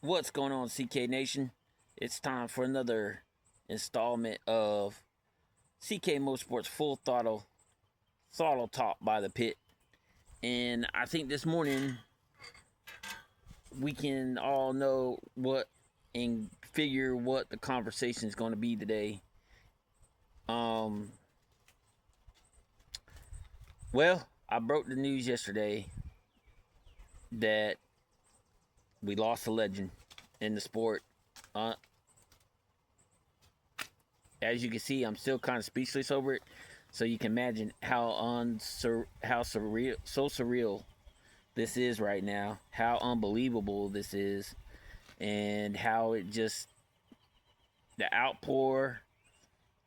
What's going on, CK Nation? It's time for another installment of CK Motorsports Full Throttle Talk by the Pit. And I think this morning we can all know what and figure what the conversation is going to be today. Well, I broke the news yesterday that we lost a legend in the sport. As you can see, I'm still kind of speechless over it. So you can imagine how surreal this is right now, how unbelievable this is, and how it just the outpour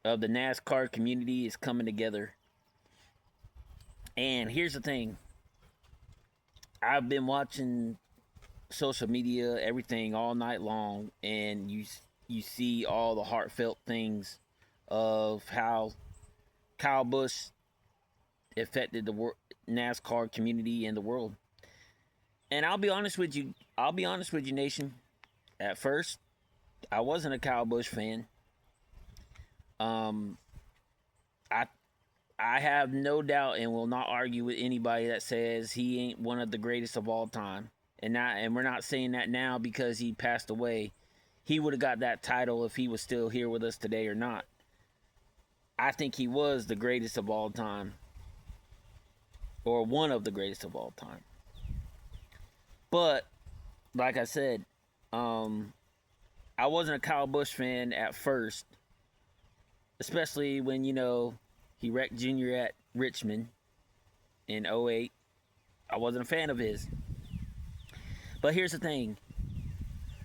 of the NASCAR community is coming together. And here's the thing. I've been watching social media, everything all night long, and you see all the heartfelt things of how Kyle Busch affected the NASCAR community and the world. And I'll be honest with you, Nation. At first, I wasn't a Kyle Busch fan. I have no doubt and will not argue with anybody that says he ain't one of the greatest of all time. And we're not saying that now because he passed away. He would have got that title if he was still here with us today or not. I think he was the greatest of all time. Or one of the greatest of all time. But, like I said, I wasn't a Kyle Busch fan at first. Especially when, he wrecked Junior at Richmond in 2008. I wasn't a fan of his. But here's the thing.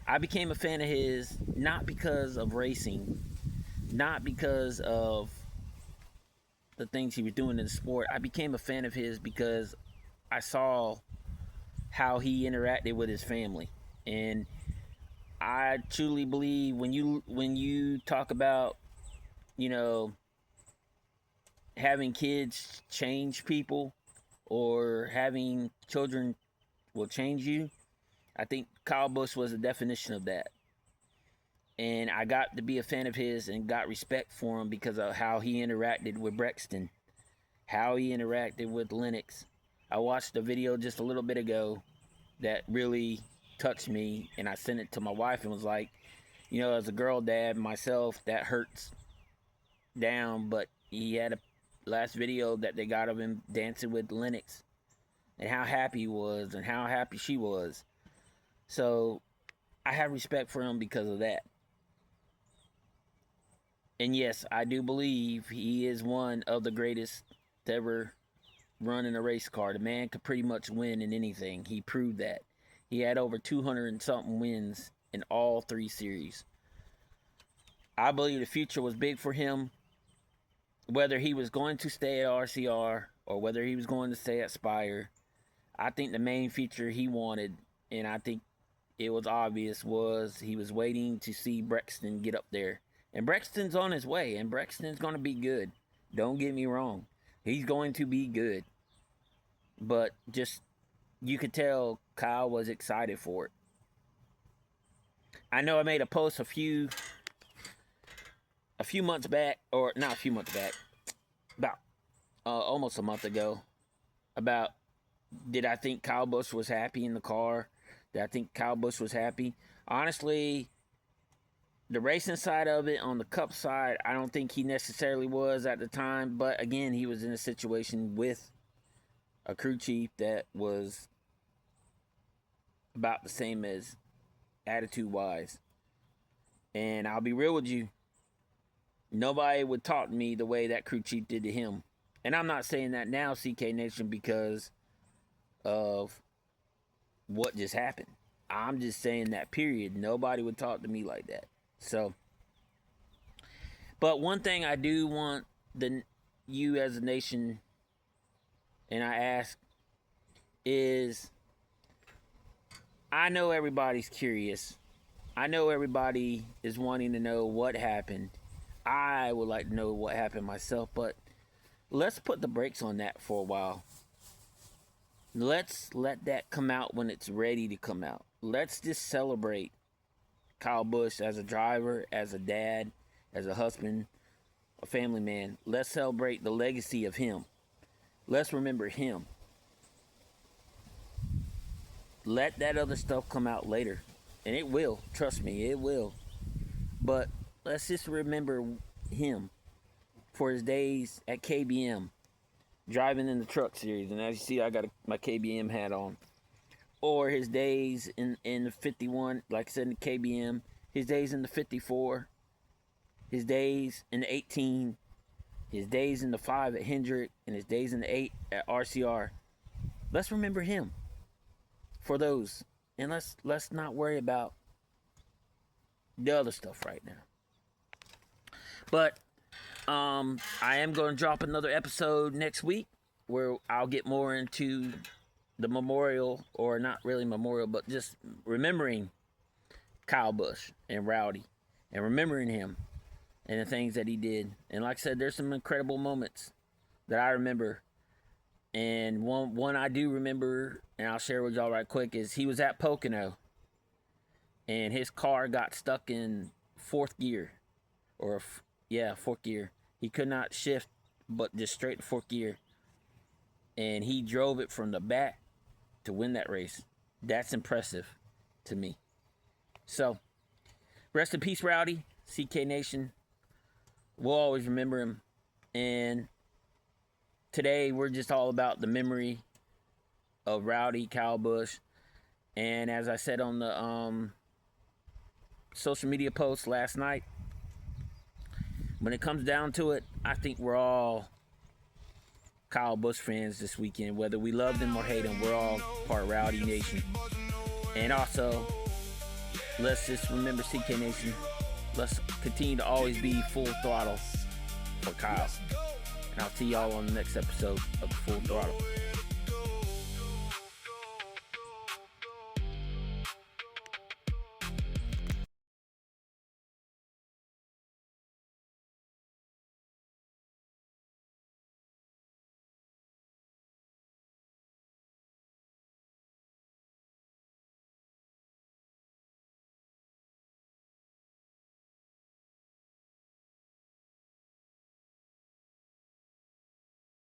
I became a fan of his not because of racing, not because of the things he was doing in the sport. I became a fan of his because I saw how he interacted with his family. And I truly believe when you talk about, having kids change people or having children will change you, I think Kyle Busch was the definition of that. And I got to be a fan of his and got respect for him because of how he interacted with Brexton, how he interacted with Lennox. I watched a video just a little bit ago that really touched me, and I sent it to my wife and was like, as a girl dad myself, that hurts down. But he had a last video that they got of him dancing with Lennox and how happy he was and how happy she was. So I have respect for him because of that. And yes, I do believe he is one of the greatest to ever run in a race car. The man could pretty much win in anything. He proved that. He had over 200 and something wins in all three series. I believe the future was big for him. Whether he was going to stay at RCR or whether he was going to stay at Spire, I think the main feature he wanted, and I think it was obvious, was he was waiting to see Brexton get up there. And Brexton's on his way, and Brexton's going to be good. Don't get me wrong. He's going to be good. But just, you could tell Kyle was excited for it. I know I made a post a few months back, or not a few months back, about almost a month ago, about did I think Kyle Busch was happy in the car? Did I think Kyle Busch was happy? Honestly, the racing side of it, on the Cup side, I don't think he necessarily was at the time. But again, he was in a situation with a crew chief that was about the same as attitude-wise. And I'll be real with you. Nobody would talk to me the way that crew chief did to him. And I'm not saying that now, CK Nation, because of what just happened. I'm just saying that, period. Nobody would talk to me like that. So, but one thing I do want you as a nation, and I ask, is I know everybody's curious. I know everybody is wanting to know what happened. I would like to know what happened myself, but let's put the brakes on that for a while. Let's let that come out when it's ready to come out. Let's just celebrate Kyle Busch as a driver, as a dad, as a husband, a family man. Let's celebrate the legacy of him. Let's remember him. Let that other stuff come out later. And it will. Trust me, it will. But let's just remember him for his days at KBM, driving in the truck series. And as you see, I got my KBM hat on. Or his days in the 51, like I said, in the KBM. His days in the 54. His days in the 18. His days in the 5 at Hendrick. And his days in the 8 at RCR. Let's remember him for those. And let's not worry about the other stuff right now. But I am going to drop another episode next week where I'll get more into the memorial, or not really memorial, but just remembering Kyle Busch and Rowdy and remembering him and the things that he did. And like I said, there's some incredible moments that I remember. And one I do remember, and I'll share with y'all right quick, is he was at Pocono and his car got stuck in fourth gear. Fourth gear. He could not shift, but just straight to fourth gear. And he drove it from the back to win that race. That's impressive to me. So, rest in peace, Rowdy, CK Nation. We'll always remember him. And today, we're just all about the memory of Rowdy, Kyle Busch. And as I said on the social media post last night, when it comes down to it, I think we're all Kyle Busch fans this weekend. Whether we love them or hate them, we're all part of Rowdy Nation. And also, let's just remember, CK Nation, let's continue to always be full throttle for Kyle. And I'll see y'all on the next episode of Full Throttle.